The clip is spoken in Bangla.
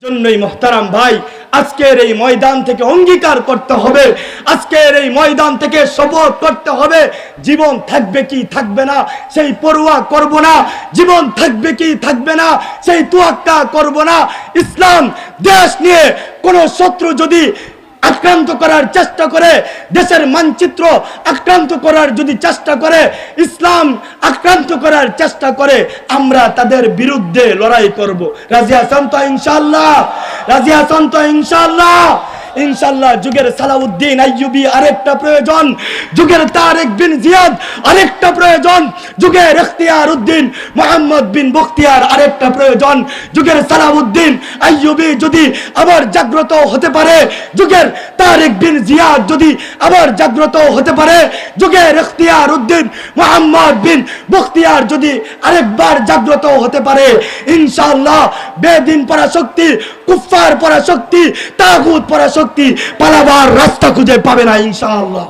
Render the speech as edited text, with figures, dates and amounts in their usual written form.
জন্যই মুহতারাম ভাই, আজকের এই ময়দান থেকে অঙ্গীকার করতে হবে, আজকের এই ময়দান থেকে শপথ করতে হবে, জীবন থাকবে কি থাকবে না সেই পরোয়া করব না, জীবন থাকবে কি থাকবে না সেই তোয়াক্কা করব না। ইসলাম দেশ নিয়ে কোন শত্রু যদি আক্রান্ত করার চেষ্টা করে, দেশের মানচিত্র আক্রান্ত করার যদি চেষ্টা করে, ইসলাম আক্রান্ত করার চেষ্টা করে, আমরা তাদের বিরুদ্ধে লড়াই করব। রাজি আছেন তো ইনশাআল্লাহ? রাজি আছেন তো ইনশাআল্লাহ? ইনশাআল্লাহ। যুগের সালাউদ্দিন আইয়ুবী আরেকটা প্রয়োজন, যুগের তারেক বিন জিয়াদ আরেকটা প্রয়োজন, যুগের ইখতিয়ার উদ্দিন মোহাম্মদ বিন বখতিয়ার আরেকটা প্রয়োজন। যুগের সালাউদ্দিন আইয়ুবী যদি আবার জাগ্রত হতে পারে, যুগের তারেক বিন জিয়াদ যদি আবার জাগ্রত হতে পারে, যুগের ইখতিয়ার উদ্দিন মোহাম্মদ বিন বখতিয়ার যদি আরেকবার জাগ্রত হতে পারে, ইনশাআল্লাহ বেদিন পরাশক্তি, কুফফার পরাশক্তি, তাগুত পরাশক্তি পালাবার রাস্তা খুঁজে পাবে না ইনশাআল্লাহ।